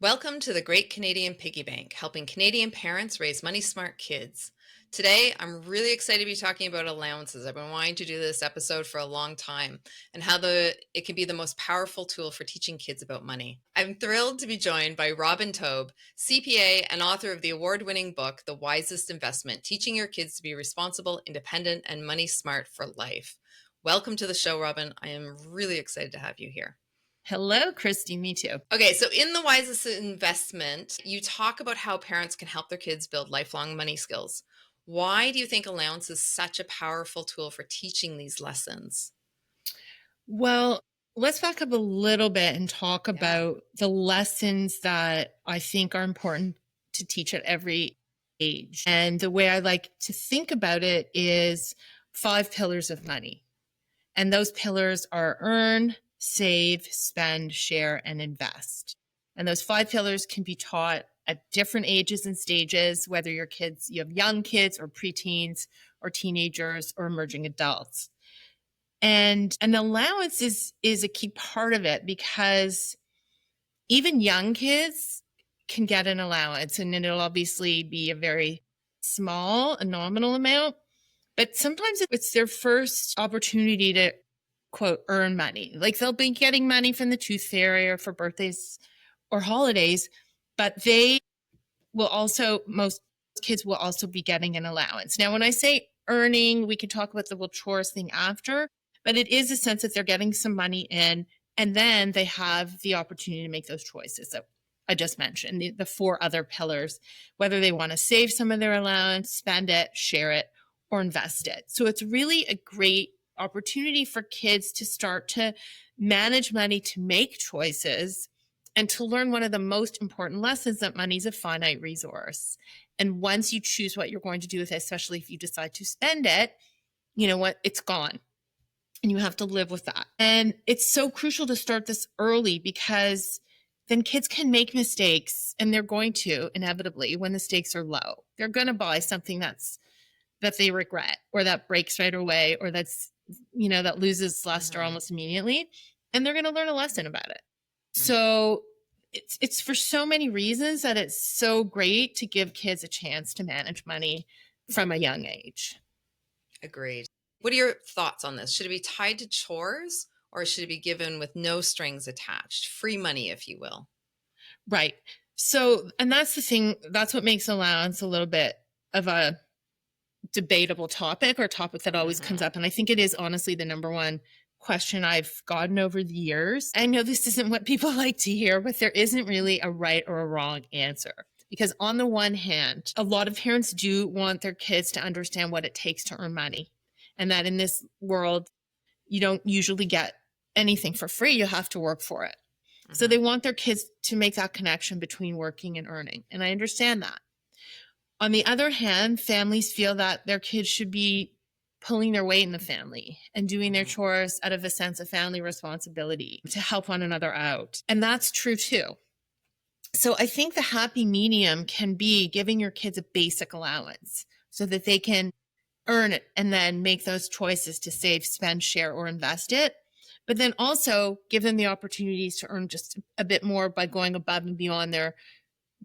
Welcome to the Great Canadian Piggy Bank, helping Canadian parents raise money smart kids. Today, I'm really excited to be talking about allowances. I've been wanting to do this episode for a long time and how it can be the most powerful tool for teaching kids about money. I'm thrilled to be joined by Robin Taub, CPA and author of the award-winning book, The Wisest Investment, teaching your kids to be responsible, independent, and money smart for life. Welcome to the show, Robin. I am really excited to have you here. Hello, Christi. Me too. Okay, so in The Wisest Investment, you talk about how parents can help their kids build lifelong money skills. Why do you think allowance is such a powerful tool for teaching these lessons? Well, let's back up a little bit and talk about the lessons that I think are important to teach at every age. And the way I like to think about it is 5 pillars of money. And those pillars are earn, save, spend, share, and invest. And those 5 pillars can be taught at different ages and stages, whether you have young kids or preteens or teenagers or emerging adults. And an allowance is a key part of it because even young kids can get an allowance, and it'll obviously be a very small, a nominal amount. But sometimes it's their first opportunity to, quote, earn money. Like they'll be getting money from the tooth fairy or for birthdays or holidays, but most kids will also be getting an allowance. Now, when I say earning, we can talk about the whole chores thing after, but it is a sense that they're getting some money in, and then they have the opportunity to make those choices that I just mentioned, the 4 other pillars, whether they want to save some of their allowance, spend it, share it, or invest it. So it's really a great opportunity for kids to start to manage money, to make choices, and to learn one of the most important lessons that money is a finite resource. And once you choose what you're going to do with it, especially if you decide to spend it, you know what, it's gone. And you have to live with that. And it's so crucial to start this early because then kids can make mistakes, and they're going to inevitably when the stakes are low. They're going to buy something that they regret, or that breaks right away, or that loses luster almost immediately. And they're going to learn a lesson about it. So it's for so many reasons that it's so great to give kids a chance to manage money from a young age. Agreed. What are your thoughts on this? Should it be tied to chores, or should it be given with no strings attached? Free money, if you will. Right. So, and that's the thing, that's what makes allowance a little bit of a debatable topic, or a topic that always comes up. And I think it is honestly the number one question I've gotten over the years. I know this isn't what people like to hear, but there isn't really a right or a wrong answer. Because on the one hand, a lot of parents do want their kids to understand what it takes to earn money. And that in this world, you don't usually get anything for free. You have to work for it. So they want their kids to make that connection between working and earning. And I understand that. On the other hand, families feel that their kids should be pulling their weight in the family and doing their chores out of a sense of family responsibility to help one another out. And that's true too. So I think the happy medium can be giving your kids a basic allowance so that they can earn it and then make those choices to save, spend, share, or invest it. But then also give them the opportunities to earn just a bit more by going above and beyond their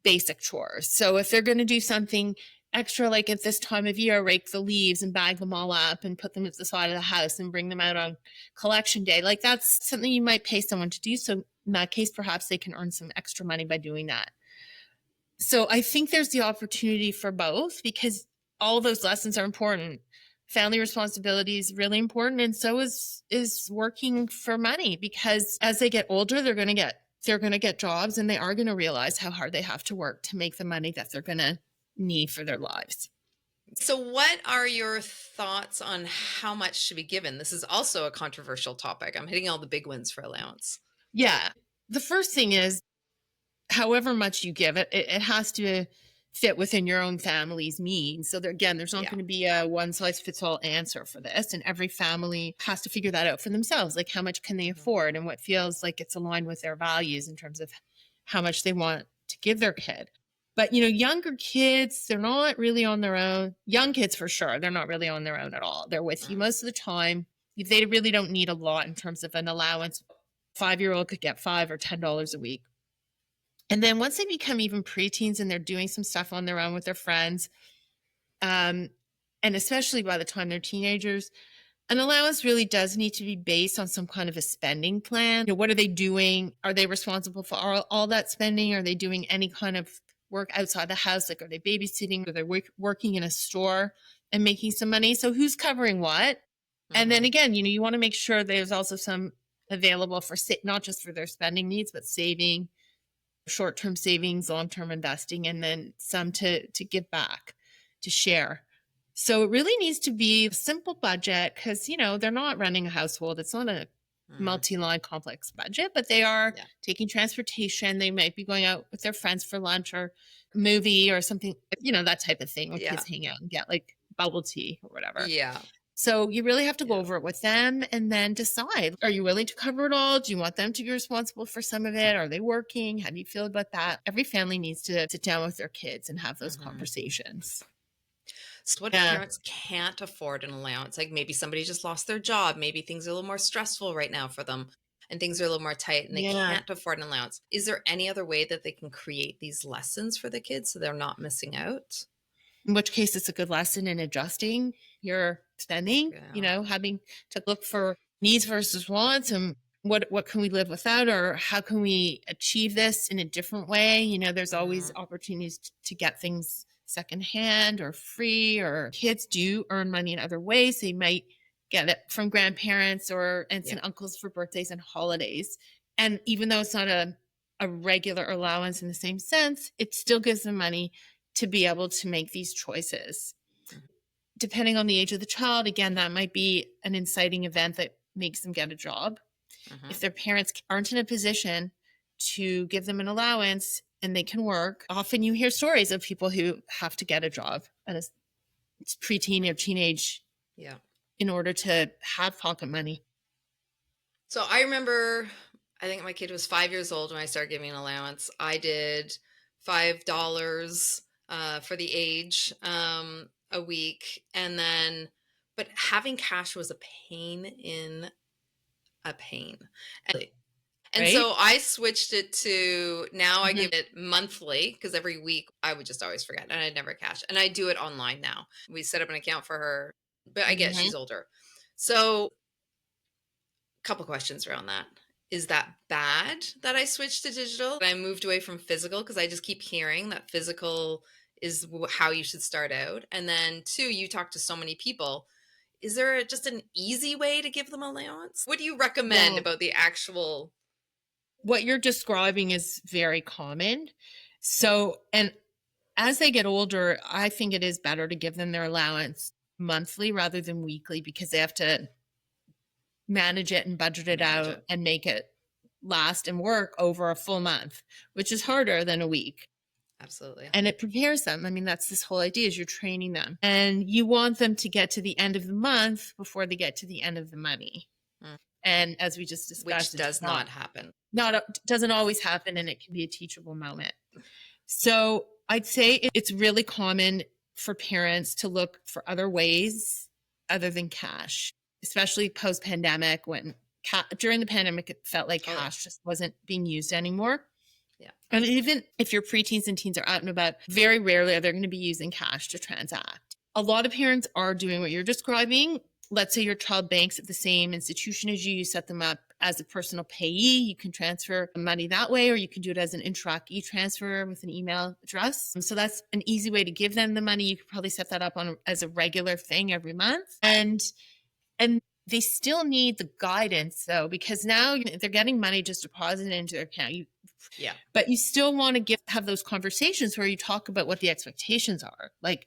basic chores. So if they're going to do something extra, like at this time of year, rake the leaves and bag them all up and put them at the side of the house and bring them out on collection day, like that's something you might pay someone to do. So in that case, perhaps they can earn some extra money by doing that. So I think there's the opportunity for both, because all those lessons are important. Family responsibility is really important, and so is working for money, because as they get older, they're going to get jobs, and they are going to realize how hard they have to work to make the money that they're going to need for their lives. So what are your thoughts on how much should be given? This is also a controversial topic. I'm hitting all the big ones for allowance. Yeah. The first thing is, however much you give it, it has to fit within your own family's means. So there's not going to be a one size fits all answer for this. And every family has to figure that out for themselves. Like how much can they afford and what feels like it's aligned with their values in terms of how much they want to give their kid. But, younger kids, they're not really on their own. Young kids, for sure, they're not really on their own at all. They're with you most of the time. They really don't need a lot in terms of an allowance. 5-year-old could get $5 or $10 a week. And then once they become even preteens and they're doing some stuff on their own with their friends, and especially by the time they're teenagers, an allowance really does need to be based on some kind of a spending plan. What are they doing? Are they responsible for all that spending? Are they doing any kind of work outside the house? Like, are they babysitting? Are they working in a store and making some money? So who's covering what? And then again, you want to make sure there's also some available for not just for their spending needs, but saving, short-term savings, long-term investing, and then some to give back, to share. So it really needs to be a simple budget because, they're not running a household. It's not a multi-line complex budget, but they are taking transportation. They might be going out with their friends for lunch or movie or something, that type of thing, where kids hang out and get like bubble tea or whatever. Yeah. So you really have to go over it with them and then decide, are you willing to cover it all? Do you want them to be responsible for some of it? Are they working? How do you feel about that? Every family needs to sit down with their kids and have those conversations. So what if parents can't afford an allowance? Like maybe somebody just lost their job. Maybe things are a little more stressful right now for them and things are a little more tight and they can't afford an allowance. Is there any other way that they can create these lessons for the kids so they're not missing out? In which case it's a good lesson in adjusting your spending, having to look for needs versus wants and what can we live without, or how can we achieve this in a different way? There's always opportunities to get things secondhand or free, or kids do earn money in other ways. They might get it from grandparents or aunts and uncles for birthdays and holidays. And even though it's not a regular allowance in the same sense, it still gives them money to be able to make these choices. Depending on the age of the child, again, that might be an inciting event that makes them get a job. If their parents aren't in a position to give them an allowance and they can work, often you hear stories of people who have to get a job at a preteen or teenage in order to have pocket money. So I remember, I think my kid was 5 years old when I started giving an allowance. I did $5 for the age a week, and then but having cash was a pain in a pain. And so I switched it to now I give it monthly because every week I would just always forget and I'd never cash. And I do it online now. We set up an account for her, but I guess she's older. So a couple questions around that. Is that bad that I switched to digital? I moved away from physical because I just keep hearing that physical is how you should start out. And then 2, you talk to so many people. Is there just an easy way to give them allowance? What do you recommend about the actual? What you're describing is very common. So, and as they get older, I think it is better to give them their allowance monthly rather than weekly because they have to manage it and budget it out and make it last and work over a full month, which is harder than a week. Absolutely. And it prepares them. I mean, that's this whole idea is you're training them and you want them to get to the end of the month before they get to the end of the money. And as we just discussed, which does not happen. Doesn't always happen, and it can be a teachable moment. So I'd say it's really common for parents to look for other ways other than cash, especially post-pandemic when during the pandemic, it felt like cash just wasn't being used anymore. Yeah. And even if your preteens and teens are out and about, very rarely are they going to be using cash to transact. A lot of parents are doing what you're describing. Let's say your child banks at the same institution as you set them up as a personal payee. You can transfer money that way, or you can do it as an Interac e-transfer with an email address. So that's an easy way to give them the money. You could probably set that up as a regular thing every month. And they still need the guidance though, because now they're getting money just deposited into their account. But you still want to have those conversations where you talk about what the expectations are. Like,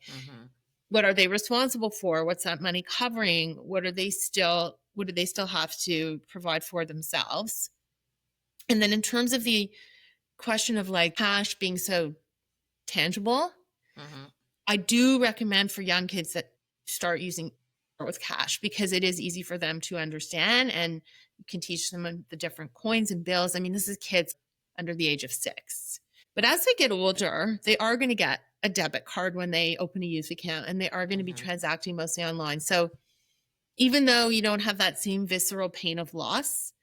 what are they responsible for? What's that money covering? What do they still have to provide for themselves? And then in terms of the question of like cash being so tangible, I do recommend for young kids that start using with cash because it is easy for them to understand and you can teach them the different coins and bills. I mean, this is kids under the age of 6. But as they get older, they are going to get a debit card when they open a youth account and they are going to be transacting mostly online. So even though you don't have that same visceral pain of loss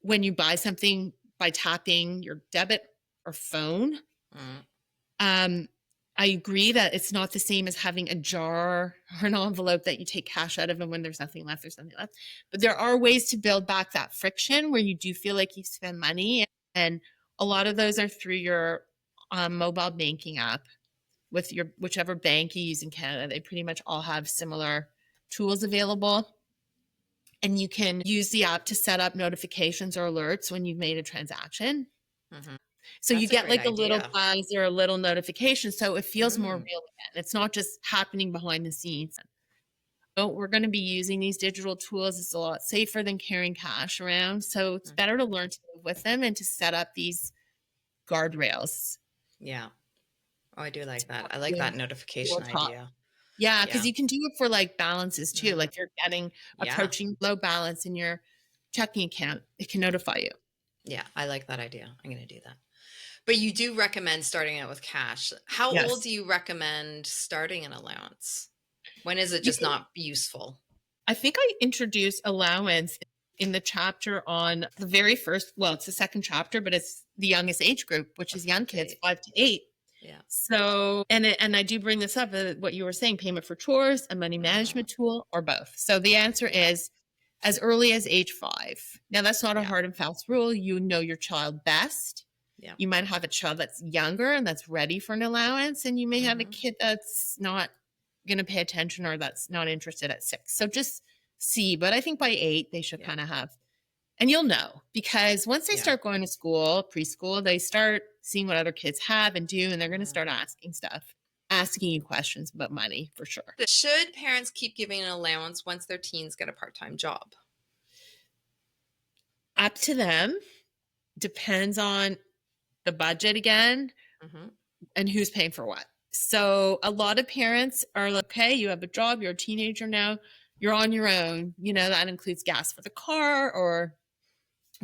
when you buy something by tapping your debit or phone. Mm. I agree that it's not the same as having a jar or an envelope that you take cash out of, and when there's nothing left, there's nothing left. But there are ways to build back that friction where you do feel like you spend money. And a lot of those are through your mobile banking app with your whichever bank you use in Canada. They pretty much all have similar tools available. And you can use the app to set up notifications or alerts when you've made a transaction. Mm-hmm. So you That's a get great like a little idea. buzz or a little notification. So it feels more real Mm. again. It's not just happening behind the scenes. Oh, we're going to be using these digital tools. It's a lot safer than carrying cash around. So it's better to learn to live with them and to set up these guardrails. Yeah. Oh, I do like that. I like that notification Top. idea. Yeah, because Yeah. you can do it for like balances too. Mhm. Like you're getting Yeah. approaching low balance in your checking account, it can notify you. Yeah. I like that idea. I'm going to do that. But you do recommend starting out with cash. How old Yes. do you recommend starting an allowance? When is it You just can, not useful? I think I introduced allowance in the chapter on the very first, well, it's the second chapter, but it's the youngest age group, which is young kids, 5 to 8. Yeah. So, and I do bring this up, what you were saying, payment for chores, a money management tool, or both. So the answer is as early as age 5. Now, that's not a Yeah. hard and fast rule. You know your child best. Yeah. You might have a child that's younger and that's ready for an allowance, and you may have a kid that's not going to pay attention or that's not interested at 6. So just see. But I think by 8, they should kind of have, and you'll know because once they start going to school, preschool, they start seeing what other kids have and do, and they're going to start asking you questions about money for sure. Should parents keep giving an allowance once their teens get a part-time job? Up to them. Depends on the budget again and who's paying for what. So a lot of parents are like, okay, you have a job, you're a teenager now, you're on your own. You know, that includes gas for the car or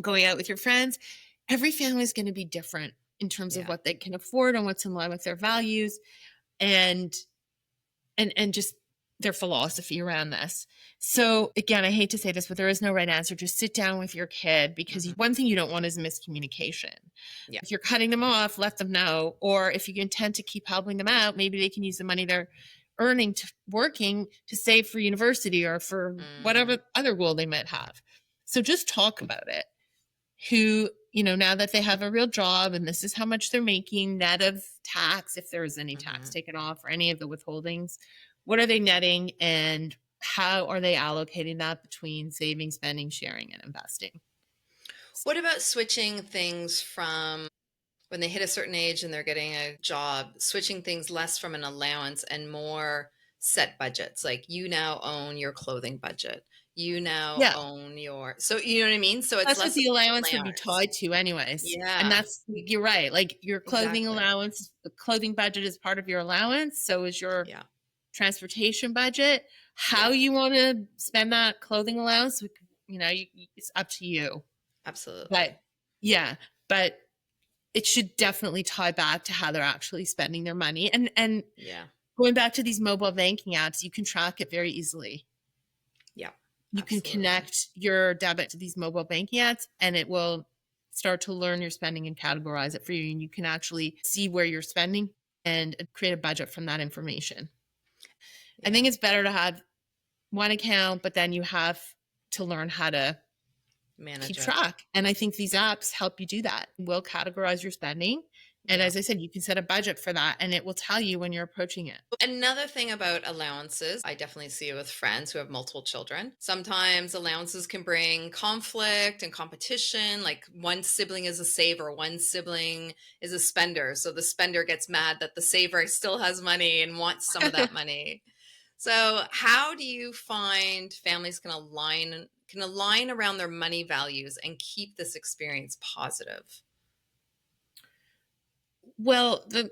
going out with your friends. Every family is going to be different in terms of what they can afford and what's in line with their values and just their philosophy around this. So again, I hate to say this, but there is no right answer. Just sit down with your kid because one thing you don't want is miscommunication. Yeah. If you're cutting them off, let them know. Or if you intend to keep helping them out, maybe they can use the money they're earning working to save for university or for whatever other goal they might have. So just talk about it. Who, now that they have a real job and this is how much they're making net of tax, if there is any tax taken off or any of the withholdings, what are they netting and how are they allocating that between saving, spending, sharing, and investing? What about switching things from when they hit a certain age and they're getting a job, switching things less from an allowance and more set budgets? Like you now own your clothing budget. You now own so you know what I mean? So it's that's less what the allowance would be allowance. tied to anyways. Yeah. And you're right. Like your clothing allowance, the clothing budget is part of your allowance. So is your transportation budget. How you want to spend that clothing allowance, it's up to you. Absolutely. But it should definitely tie back to how they're actually spending their money. And going back to these mobile banking apps, you can track it very easily. Yeah. You can connect your debit to these mobile banking apps and it will start to learn your spending and categorize it for you. And you can actually see where you're spending and create a budget from that information. I think it's better to have one account, but then you have to learn how to keep track. And I think these apps help you do that. Will categorize your spending. And as I said, you can set a budget for that and it will tell you when you're approaching it. Another thing about allowances, I definitely see it with friends who have multiple children. Sometimes allowances can bring conflict and competition. Like one sibling is a saver, one sibling is a spender. So the spender gets mad that the saver still has money and wants some of that money. So how do you find families can align around their money values and keep this experience positive? Well, the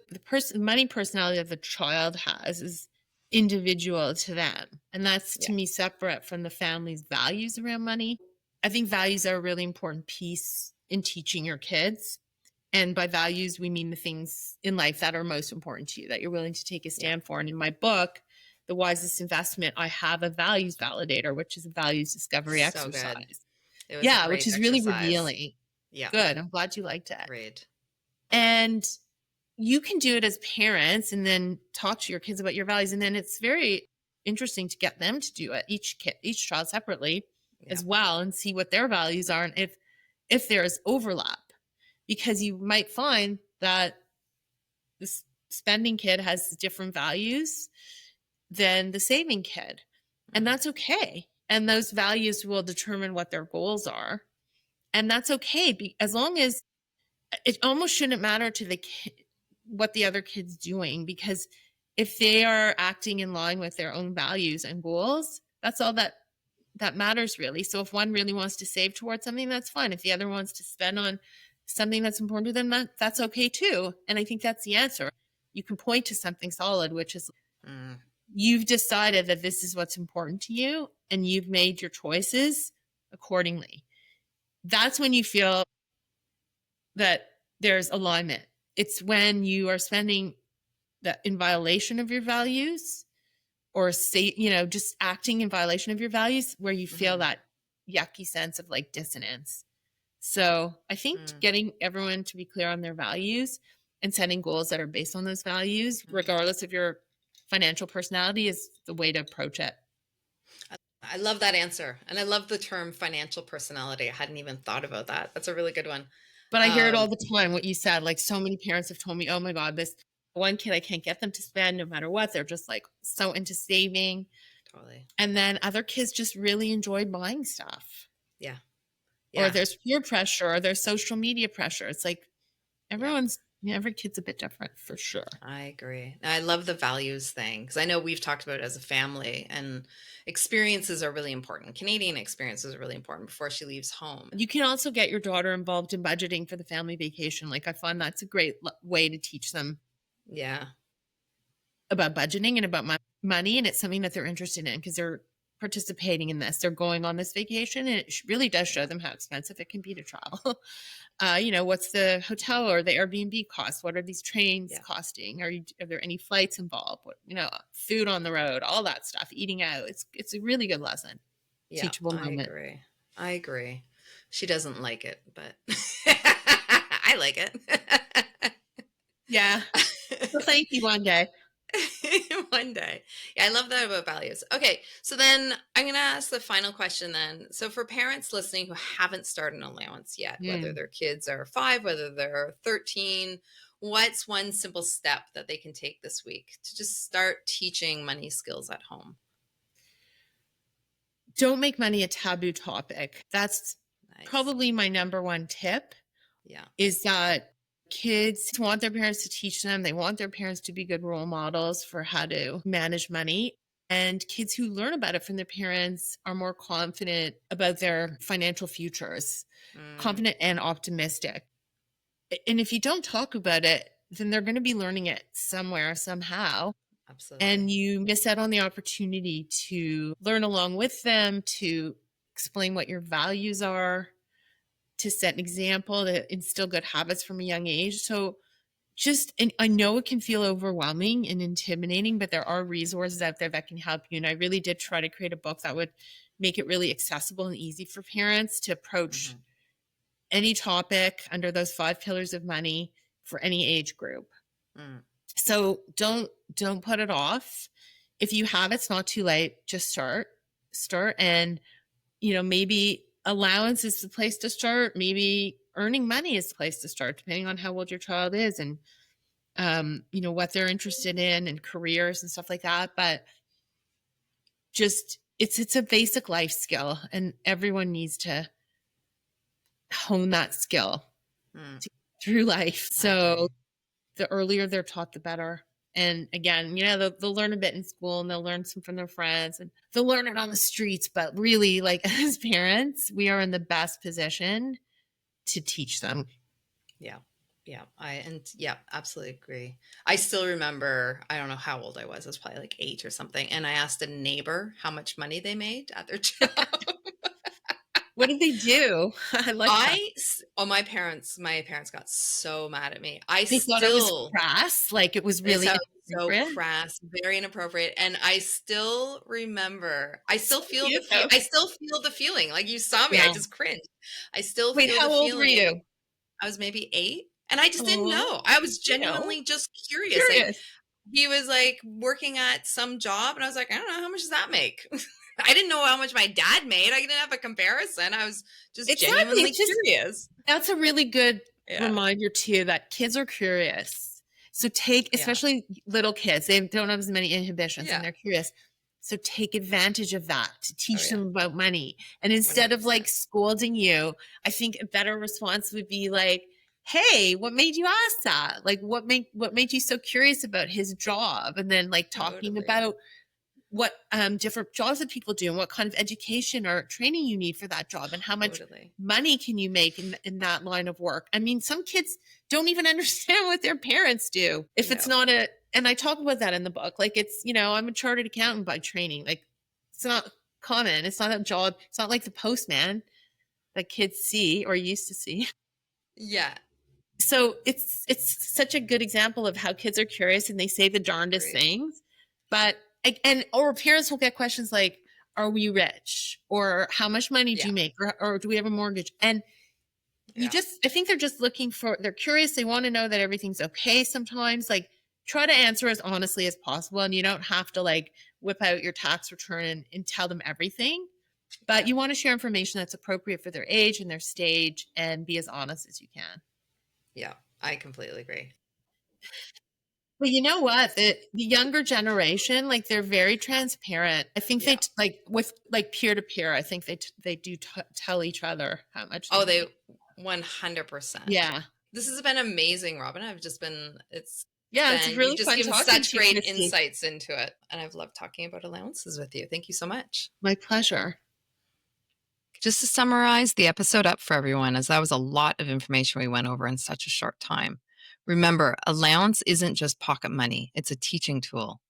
money personality that the child has is individual to them. And that's to me separate from the family's values around money. I think values are a really important piece in teaching your kids. And by values, we mean the things in life that are most important to you, that you're willing to take a stand for. And in my book, The Wisest Investment, I have a values validator, which is a values discovery exercise. It was a great which is really exercise. revealing. Yeah. Good. I'm glad you liked it. Great. And you can do it as parents and then talk to your kids about your values. And then it's very interesting to get them to do it, each child separately Yeah. as well, and see what their values are and if there's overlap. Because you might find that this spending kid has different values than the saving kid. And that's okay. And those values will determine what their goals are. And that's okay, as long as it almost shouldn't matter to the kid what the other kid's doing, because if they are acting in line with their own values and goals, that's all that matters, really. So if one really wants to save towards something, that's fine. If the other wants to spend on something that's important to them, that's okay too. And I think that's the answer. You can point to something solid, which is you've decided that this is what's important to you and you've made your choices accordingly. That's when you feel that there's alignment. It's when you are spending that in violation of your values, or just acting in violation of your values, where you feel that yucky sense of like dissonance. So I think getting everyone to be clear on their values and setting goals that are based on those values, regardless of your financial personality, is the way to approach it. I love that answer. And I love the term financial personality. I hadn't even thought about that. That's a really good one. But I hear it all the time, what you said. Like, so many parents have told me, oh my God, this one kid, I can't get them to spend no matter what. They're just like so into saving. Totally. And then other kids just really enjoy buying stuff. Yeah. Or there's peer pressure, or there's social media pressure. It's like every kid's a bit different, for sure. I agree. I love the values thing, because I know we've talked about it as a family, and experiences are really important. Canadian experiences are really important before she leaves home. You can also get your daughter involved in budgeting for the family vacation. Like, I find that's a great way to teach them about budgeting and about money. And it's something that they're interested in because they're participating in this. They're going on this vacation, and it really does show them how expensive it can be to travel. What's the hotel or the Airbnb cost? What are these trains costing? Are there any flights involved? Food on the road, all that stuff, eating out. It's a really good lesson. Teachable moment. I agree. She doesn't like it, but I like it. Yeah. Well, thank you one day. One day. Yeah, I love that about values. Okay, so then I'm going to ask the final question then. So for parents listening who haven't started an allowance yet, whether their kids are 5, whether they're 13, what's one simple step that they can take this week to just start teaching money skills at home? Don't make money a taboo topic. That's probably my number one tip. Yeah. Is that kids want their parents to teach them. They want their parents to be good role models for how to manage money. And kids who learn about it from their parents are more confident about their financial futures, confident and optimistic. And if you don't talk about it, then they're going to be learning it somewhere, somehow. Absolutely. And you miss out on the opportunity to learn along with them, to explain what your values are, to set an example, to instill good habits from a young age. So and I know it can feel overwhelming and intimidating, but there are resources out there that can help you. And I really did try to create a book that would make it really accessible and easy for parents to approach any topic under those 5 pillars of money for any age group. So don't put it off. If you have, it's not too late. Just start. And, maybe allowance is the place to start. Maybe earning money is the place to start, depending on how old your child is and, what they're interested in and careers and stuff like that. But just, it's a basic life skill, and everyone needs to hone that skill through life. So the earlier they're taught, the better. And again, they'll learn a bit in school, and they'll learn some from their friends, and they'll learn it on the streets. But really, like, as parents, we are in the best position to teach them. Yeah. Absolutely agree. I still remember, I don't know how old I was probably like 8 or something. And I asked a neighbor how much money they made at their job. What did they do? My parents got so mad at me. They thought it was crass, like it was really so crass, very inappropriate. And I still remember, I still feel the feeling. Like, you saw me, I just cringed. I still feel the feeling. How old were you? I was maybe 8. And I just didn't Oh, know. I was you know, genuinely just curious. Like, curious. he was like working at some job, and I was like, I don't know, how much does that make? I didn't know how much my dad made. I didn't have a comparison. I was just Exactly. genuinely It's just curious. that's a really good Yeah. reminder too that kids are curious. So take, Yeah. especially little kids, they don't have as many inhibitions and Yeah. they're curious. So take advantage of that to Oh, teach yeah. them about money. And instead of 100%. like scolding you, I think a better response would be like, "Hey, what made you ask that? Like what made you so curious about his job?" And then like talking Totally. about what different jobs that people do and what kind of education or training you need for that job and how much Totally. money can you make in that line of work. I mean, some kids don't even understand what their parents do if it's No. not a, and I talk about that in the book. Like it's, I'm a chartered accountant by training. Like it's not common. It's not a job. It's not like the postman that kids see or used to see. Yeah. So it's such a good example of how kids are curious and they say the darndest Great. things, but or parents will get questions like, "Are we rich?" or "How much money do Yeah. you make?" or "Do we have a mortgage?" And Yeah. I think they're just looking for, they're curious. They want to know that everything's okay. Sometimes, like, try to answer as honestly as possible, and you don't have to like whip out your tax return and tell them everything. But Yeah. you want to share information that's appropriate for their age and their stage, and be as honest as you can. Yeah. I completely agree. Well, you know what? The younger generation, like they're very transparent. I think Yeah. like with like peer to peer. I think they do tell each other how much they Oh, they make. 100%. Yeah, This has been amazing, Robin. It's yeah. It's been, you've really just fun given talking such to you, great Christy. insights into it. And I've loved talking about allowances with you. Thank you so much. My pleasure. Just to summarize the episode up for everyone, as that was a lot of information we went over in such a short time. Remember, allowance isn't just pocket money, it's a teaching tool.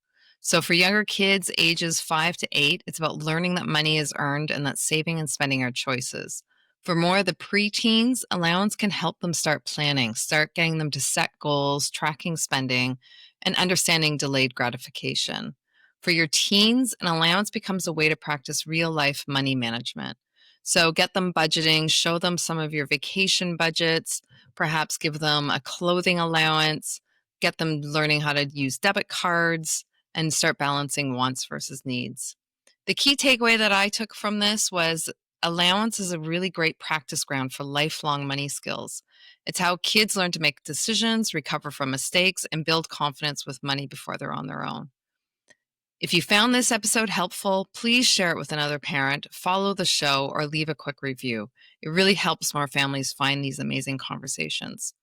So for younger kids, ages 5 to 8, it's about learning that money is earned and that saving and spending are choices. For more of the preteens, allowance can help them start planning, start getting them to set goals, tracking spending, and understanding delayed gratification. For your teens, an allowance becomes a way to practice real life money management. So get them budgeting, show them some of your vacation budgets, perhaps give them a clothing allowance, get them learning how to use debit cards, and start balancing wants versus needs. The key takeaway that I took from this was allowance is a really great practice ground for lifelong money skills. It's how kids learn to make decisions, recover from mistakes, and build confidence with money before they're on their own. If you found this episode helpful, please share it with another parent, follow the show, or leave a quick review. It really helps more families find these amazing conversations.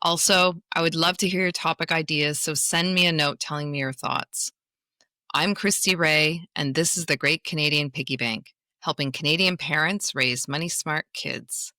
Also, I would love to hear your topic ideas, so send me a note telling me your thoughts. I'm Christi Ray, and this is the Great Canadian Piggy Bank, helping Canadian parents raise money smart kids.